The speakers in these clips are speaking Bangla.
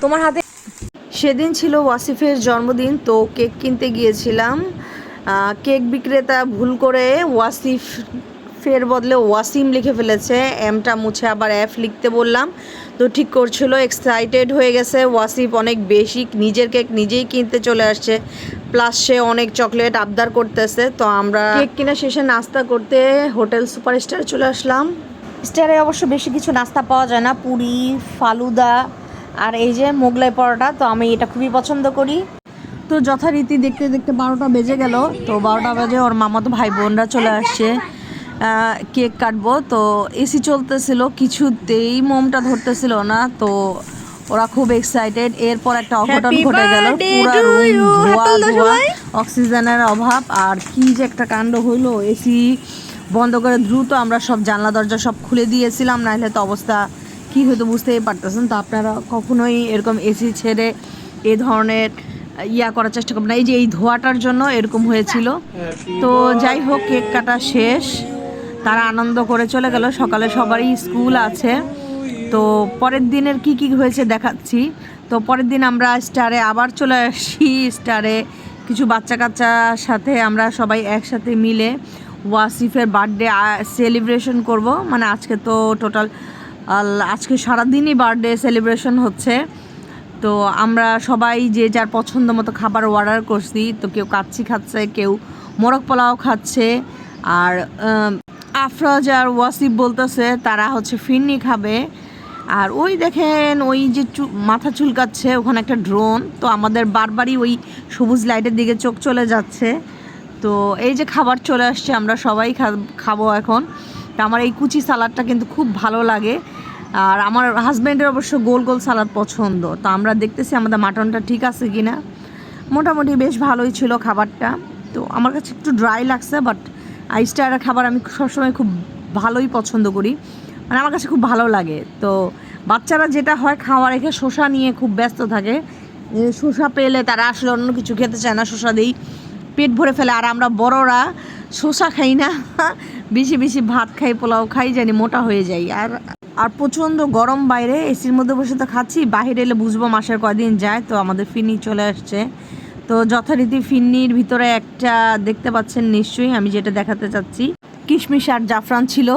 তোমার হাতে। সেদিন ছিল ওয়াসিফের জন্মদিন, তো কেক কিনতে গিয়েছিলাম। কেক বিক্রেতা ভুল করে ওয়াসিফের বদলে ওয়াসিম লিখে ফেলেছে। এমটা মুছে আবার এফ লিখতে বললাম, তো ঠিক করছিল। এক্সাইটেড হয়ে গেছে ওয়াসিফ অনেক বেশি, নিজের কেক নিজেই কিনতে চলে আসছে, প্লাস সে অনেক চকলেট আবদার করতেছে। তো আমরা কেক কিনা শেষে নাস্তা করতে হোটেল সুপারস্টারে চলে আসলাম। স্টারে অবশ্য বেশি কিছু নাস্তা পাওয়া যায় না, পুরি, ফালুদা আর এই যে মোগলাই পরোটা। তো আমি এটা খুবই পছন্দ করি। তো যথারীতি দেখতে দেখতে 12টা বেজে গেল। তো 12টা বাজে ওর মামাতো ভাই বোনরা চলে আসছে কেক কাটবো। তো এসি চলতেছিল, কিছুতেই মোমটা ধরতেছিল না। তো ওরা খুব এক্সাইটেড। এরপর একটা অঘটন ঘটে গেল, পুরা রুম ধোয়া ধোয়া, অক্সিজেনের অভাব, আর কি যে একটা কাণ্ড হইলো। এসি বন্ধ করে দ্রুত আমরা সব জানলা দরজা সব খুলে দিয়েছিলাম, নাহলে তো অবস্থা কী হয়তো বুঝতেই পারতেছেন। তো আপনারা কখনোই এরকম এসি ছেড়ে এ ধরনের করার চেষ্টা করবেন না। এই যে এই ধোঁয়াটার জন্য এরকম হয়েছিল। তো যাই হোক, কেক কাটা শেষ, তারা আনন্দ করে চলে গেল। সকালে সবারই স্কুল আছে। তো পরের দিনের কি কি হয়েছে দেখাচ্ছি। তো পরের দিন আমরা স্টারে আবার চলে আসি। স্টারে কিছু বাচ্চা কাচ্চার সাথে আমরা সবাই একসাথে মিলে ওয়াসিফের বার্থডে সেলিব্রেশন করব। মানে আজকে তো টোটাল আজকে সারাদিনই বার্থডে সেলিব্রেশন হচ্ছে। তো আমরা সবাই যে যার পছন্দ মতো খাবার অর্ডার করছি। তো কেউ কাচ্চি খাচ্ছে, কেউ মোরগ পোলাও খাচ্ছে, আর আফরোজ আর ওয়াসিফ বলতেছে তারা হচ্ছে ফিরনি খাবে। আর ওই দেখেন ওই যে মাথা চুলকাচ্ছে ওখানে একটা ড্রোন। তো আমাদের বারবারই ওই সবুজ লাইটের দিকে চোখ চলে যাচ্ছে। তো এই যে খাবার চলে আসছে, আমরা সবাই খাবো এখন। তো আমার এই কুচি সালাডটা কিন্তু খুব ভালো লাগে, আর আমার হাজব্যান্ডের অবশ্য গোল গোল সালাদ পছন্দ। তো আমরা দেখতেছি আমাদের মাটনটা ঠিক আছে কি না। মোটামুটি বেশ ভালোই ছিল খাবারটা। তো আমার কাছে একটু ড্রাই লাগছে, বাট স্টারের খাবার আমি সবসময় খুব ভালোই পছন্দ করি, মানে আমার কাছে খুব ভালো লাগে। তো বাচ্চারা যেটা হয় খাওয়া রেখে শসা নিয়ে খুব ব্যস্ত থাকে। শসা পেলে তারা আসলে অন্য কিছু খেতে চায় না, শসা দিই পেট ভরে ফেলে। আর আমরা বড়রা শসা খাই না, বেশি বেশি ভাত খাই, পোলাও খাই, জানি মোটা হয়ে যাই। আর প্রচণ্ড গরম বাইরে, এসির মধ্যে বসে তো খাচ্ছি, বাইরে এলে বুঝবো মাসের কয়দিন যায়। তো আমাদের ফিরনি চলে আসছে। তো যথারীতি ফিরনির ভিতরে একটা দেখতে পাচ্ছেন নিশ্চয়ই, আমি যেটা দেখাতে চাচ্ছি, কিশমিশ আর জাফরান ছিল।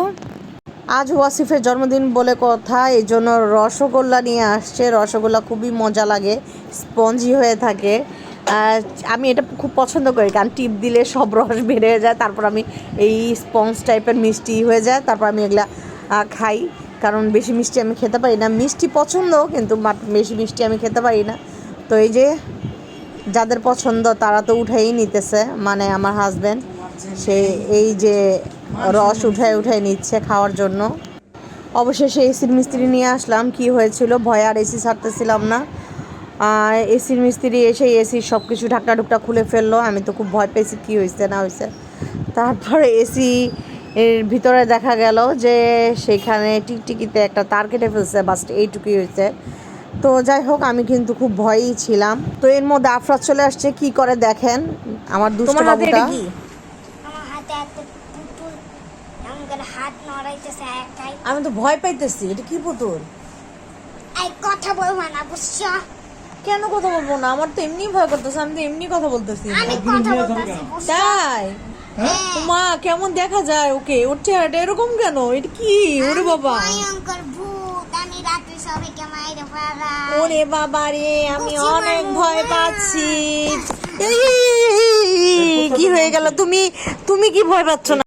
আজ ওয়াসিফের জন্মদিন বলে কথা, এই জন্য রসগোল্লা নিয়ে আসছে। রসগোল্লা খুবই মজা লাগে, স্পঞ্জি হয়ে থাকে। আমি এটা খুব পছন্দ করি, কারণ টিপ দিলে সব রস বেড়ে যায়। তারপর আমি এই স্পঞ্জ টাইপের মিষ্টি হয়ে যায়, তারপর আমি এগুলা খাই। কারণ বেশি মিষ্টি আমি খেতে পারি না। মিষ্টি পছন্দ, কিন্তু বেশি মিষ্টি আমি খেতে পারি না। তো এই যে যাদের পছন্দ তারা তো উঠেই নিতেছে, মানে আমার হাজব্যান্ড সে এই যে রস উঠায় নিচ্ছে খাওয়ার জন্য। অবশেষে এসির মিস্ত্রি নিয়ে আসলাম। কি হয়েছিল, ভয়ে আর এসি ছাড়তেছিলাম না। এসির মিস্ত্রি এসে এসির সব কিছু ঢাকনা ঢুকটা খুলে ফেললো। আমি তো খুব ভয় পেয়েছি কী হয়েছে না হয়েছে। তারপরে এসি এর ভিতরে দেখা গেল যে সেখানে টিকটিকিতে একটা তার কেটে ফেলছে, বাস এইটুকুই হয়েছে। তো যাই হোক, আমি কিন্তু খুব ভয়েই ছিলাম। তো এর মধ্যে আফরাজ চলে আসছে, কি করে দেখেন আমার দুষ্ট বাবুটা। আমি তো ভয় পাইতেছি, এটা কি পুতুল? কথা বলবো না, বুঝছো? কেন কথা বলবো না? আমার তো এমনি ভয় করতেছে, আমি তো এমনি কথা বলতেছি। তাই মা কেমন দেখা যায় ওকে? ওর চেহারাটা এরকম কেন? এটা কি? ওরে বাবা, ওরে বাবা রে, আমি অনেক ভয় পাচ্ছি। কি হয়ে গেল? তুমি কি ভয় পাচ্ছ না?